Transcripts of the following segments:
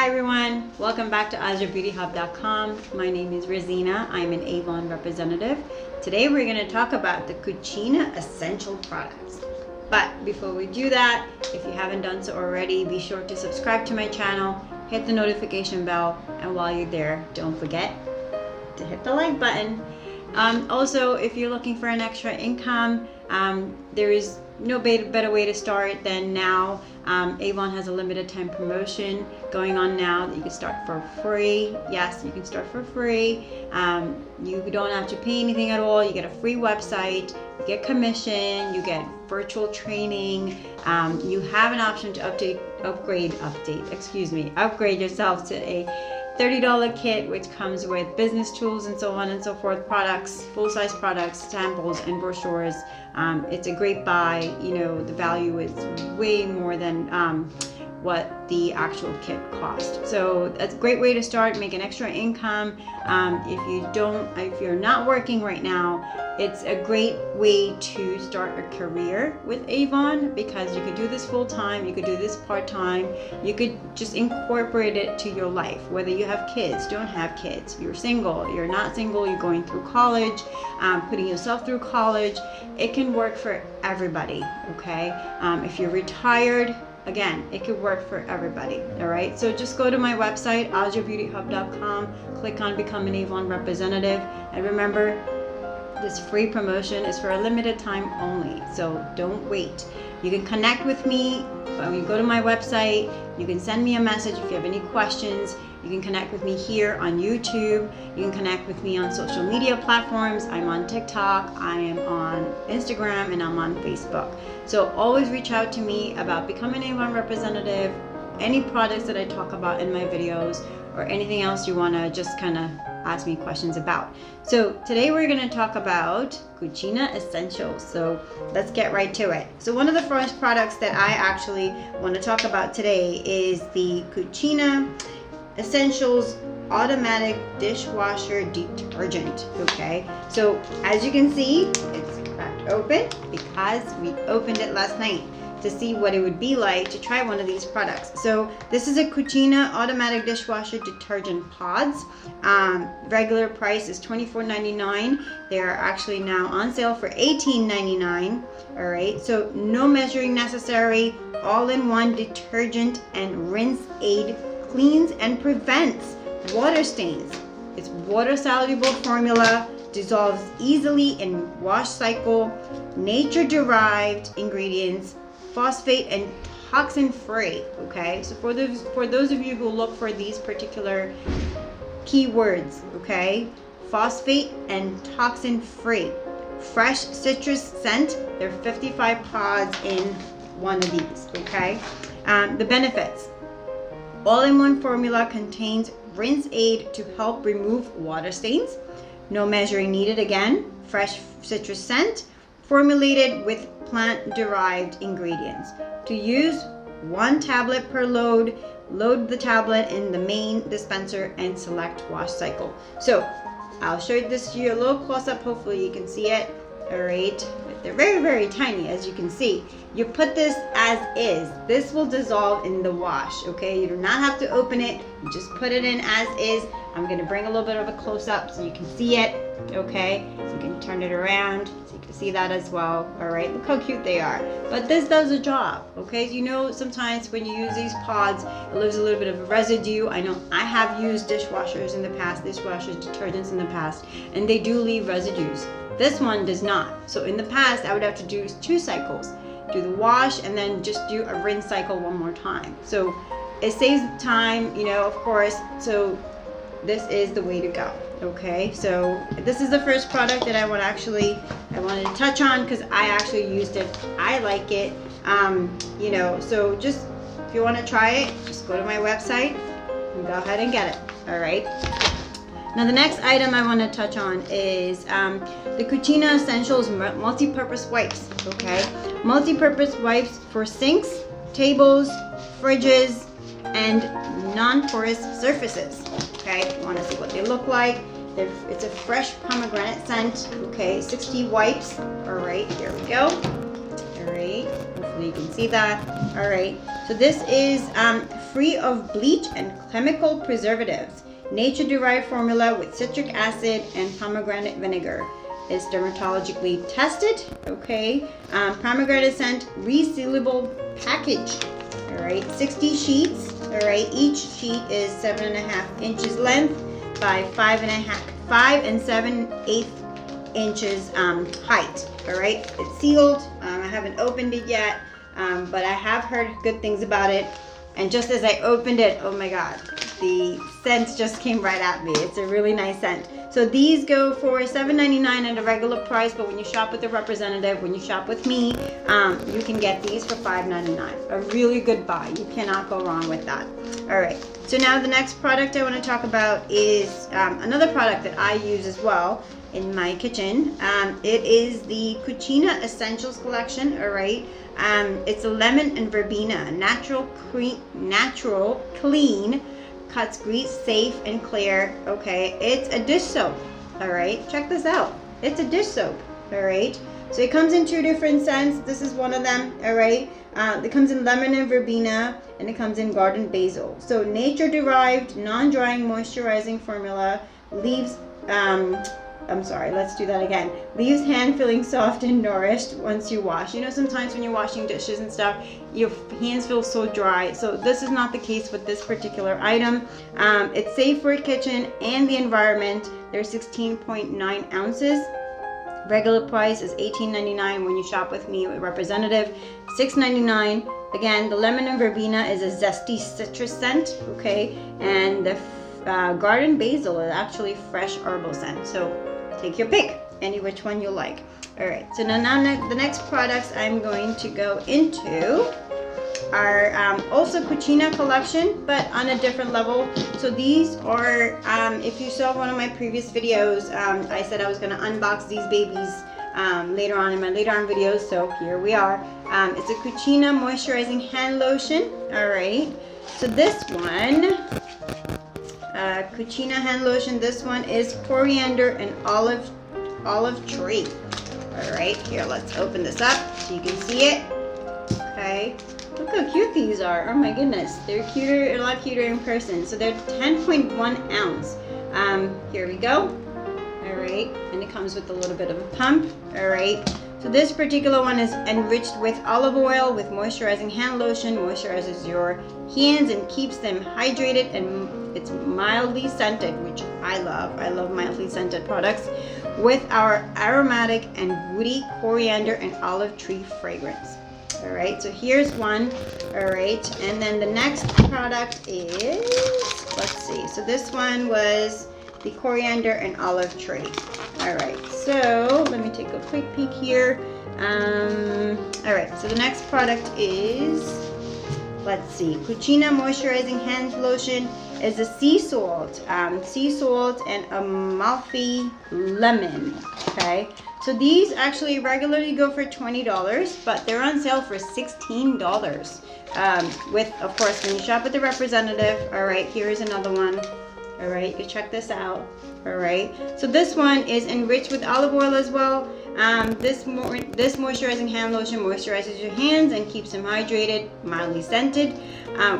Hi everyone, welcome back to AzraBeautyHub.com. My name is Rosina. I'm an Avon representative. Today we're going to talk about the Cucina essential products. But before we do that, if you haven't done so already, be sure to subscribe to my channel, hit the notification bell, and while you're there, don't forget to hit the like button. Also, if you're looking for an extra income, there is no better way to start than now. Avon has a limited time promotion going on now that you can start for free. Yes, you can start for free. You don't have to pay anything at all. You get a free website, you get commission, you get virtual training. You have an option to upgrade yourself to a $30 kit, which comes with business tools and so on and so forth, products, full-size products, samples, and brochures. It's a great buy. You know, the value is way more than what the actual kit cost. So that's a great way to start, make an extra income. If you're not working right now, it's a great way to start a career with Avon, because you could do this full-time, you could do this part-time, you could just incorporate it to your life, whether you have kids, don't have kids, you're single, you're not single, you're going through college, putting yourself through college. It can work for everybody, okay? If you're retired, again, it could work for everybody. All right, so just go to my website, AzraBeautyHub.com, click on Become an Avon Representative, and remember, this free promotion is for a limited time only, so don't wait. You can connect with me when you go to my website. You can send me a message if you have any questions. You can connect with me here on YouTube. You can connect with me on social media platforms. I'm on TikTok, I am on Instagram, and I'm on Facebook. So always reach out to me about becoming an Avon representative, any products that I talk about in my videos, or anything else you want to just kind of ask me questions about. So today we're going to talk about Cucina Essentials. So let's get right to it. So one of the first products that I actually want to talk about today is the Cucina Essentials Automatic Dishwasher Detergent. Okay, so as you can see, it's cracked open because we opened it last night to see what it would be like to try one of these products. So this is a Cucina Automatic Dishwasher Detergent Pods. Regular price is $24.99. They are actually now on sale for $18.99. All right, so no measuring necessary, all-in-one detergent and rinse aid, cleans and prevents water stains. It's water-soluble formula, dissolves easily in wash cycle, nature-derived ingredients, phosphate and toxin free. Okay, so for those of you who look for these particular keywords, okay, phosphate and toxin free, fresh citrus scent. There are 55 pods in one of these. Okay, the benefits: all-in-one formula contains rinse aid to help remove water stains, no measuring needed, again, fresh citrus scent, formulated with plant-derived ingredients. To use, 1 tablet per load. Load the tablet in the main dispenser and select wash cycle. So I'll show this to you a little close-up. Hopefully you can see it. All right, they're very, very tiny, as you can see. You put this as is. This will dissolve in the wash. Okay, you do not have to open it. You just put it in as is. I'm going to bring a little bit of a close-up so you can see it. Okay, so you can turn it around so you can see that as well. All right, look how cute they are. But this does a job. Okay, so you know, sometimes when you use these pods, it leaves a little bit of a residue. I know I have used dishwashers in the past, dishwashers, detergents in the past, and they do leave residues. This one does not. So in the past, I would have to do 2 cycles. Do the wash and then just do a rinse cycle one more time. So it saves time, you know, of course. So this is the way to go. Okay, so this is the first product that I wanted to touch on because I actually used it. I like it. You know, so just if you want to try it, just go to my website and go ahead and get it. All right. Now the next item I want to touch on is the Cucina Essentials Multi-Purpose Wipes. Okay, multi-purpose wipes for sinks, tables, fridges, and non-porous surfaces. Okay, if you want to see what they look like, it's a fresh pomegranate scent. Okay, 60 wipes. All right, here we go. All right, hopefully you can see that. All right, so this is free of bleach and chemical preservatives. Nature-derived formula with citric acid and pomegranate vinegar. It's dermatologically tested, okay? Pomegranate scent, resealable package, all right? 60 sheets, all right? Each sheet is 7.5 inches length by 5 7/8 inches height, all right? It's sealed. I haven't opened it yet, but I have heard good things about it. And just as I opened it, oh my God, the scent just came right at me. It's a really nice scent. So these go for $7.99 at a regular price, but when you shop with a representative, when you shop with me, you can get these for $5.99. A really good buy. You cannot go wrong with that. All right. So now the next product I want to talk about is another product that I use as well in my kitchen. It is the Cucina Essentials Collection. All right. It's a lemon and verbena, natural, clean, cuts grease safe and clear. Okay, it's a dish soap. All right, check this out. It's a dish soap. All right, so it comes in 2 different scents. This is one of them. All right, it comes in lemon and verbena, and it comes in garden basil. So nature-derived, non-drying, moisturizing formula leaves. Let's do that again. Leaves hand feeling soft and nourished once you wash. You know, sometimes when you're washing dishes and stuff, your hands feel so dry. So this is not the case with this particular item. It's safe for a kitchen and the environment. There's 16.9 ounces. Regular price is $18.99 when you shop with me with representative. $6.99. Again, the lemon and verbena is a zesty citrus scent, okay? And the garden basil is actually fresh herbal scent. So take your pick, any which one you like. All right, so now the next products I'm going to go into are also Cucina Collection, but on a different level. So these are, if you saw one of my previous videos, I said I was gonna unbox these babies later on in my later on videos, so here we are. It's a Cucina Moisturizing Hand Lotion, all right. So this one, Cucina hand lotion. This one is coriander and olive tree. All right, here, let's open this up so you can see it. Okay, look how cute these are. Oh my goodness, they're cuter, a lot cuter in person. So they're 10.1 ounce. Here we go. All right, and it comes with a little bit of a pump. All right. So this particular one is enriched with olive oil with moisturizing hand lotion, moisturizes your hands and keeps them hydrated, and it's mildly scented, which I love. I love mildly scented products with our aromatic and woody coriander and olive tree fragrance. All right, so here's one. All right, and then the next product is, let's see. So this one was the coriander and olive tree. All right, so let me take a quick peek here. All right, so the next product is, let's see, Cucina Moisturizing Hand Lotion is a sea salt and Amalfi lemon. Okay, so these actually regularly go for $20, but they're on sale for $16. With, of course, when you shop with the representative. All right, here's another one. All right, you can check this out. All right, so this one is enriched with olive oil as well. This moisturizing hand lotion moisturizes your hands and keeps them hydrated, mildly scented,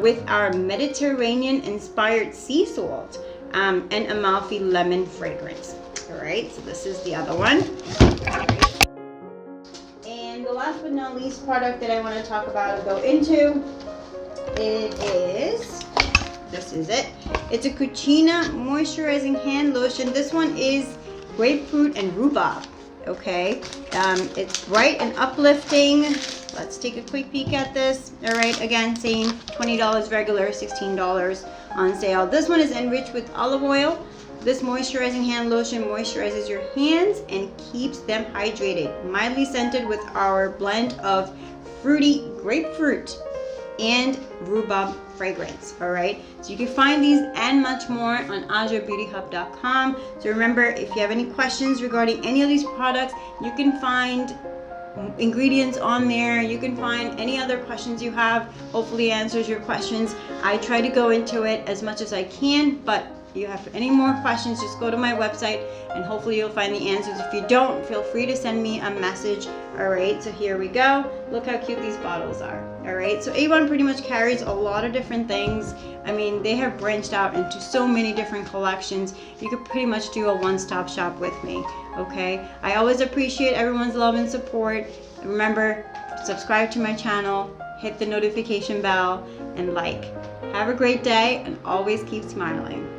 with our Mediterranean inspired sea salt and Amalfi lemon fragrance. All right, so this is the other one. All right. And the last but not least product that I want to talk about and go into, this is it. It's a Cucina Moisturizing Hand Lotion. This one is grapefruit and rhubarb. Okay, it's bright and uplifting. Let's take a quick peek at this. All right, again, saying $20 regular, $16 on sale. This one is enriched with olive oil. This moisturizing hand lotion moisturizes your hands and keeps them hydrated. Mildly scented with our blend of fruity grapefruit and rhubarb fragrance. All right, so you can find these and much more on AzraBeautyHub.com. So remember, if you have any questions regarding any of these products, you can find ingredients on there. You can find any other questions you have. Hopefully it answers your questions. I try to go into it as much as I can, but if you have any more questions, just go to my website and hopefully you'll find the answers. If you don't, feel free to send me a message. All right, so here we go. Look how cute these bottles are. All right, so Avon pretty much carries a lot of different things. I mean, they have branched out into so many different collections. You could pretty much do a one-stop shop with me, okay? I always appreciate everyone's love and support. Remember, subscribe to my channel, hit the notification bell, and like. Have a great day, and always keep smiling.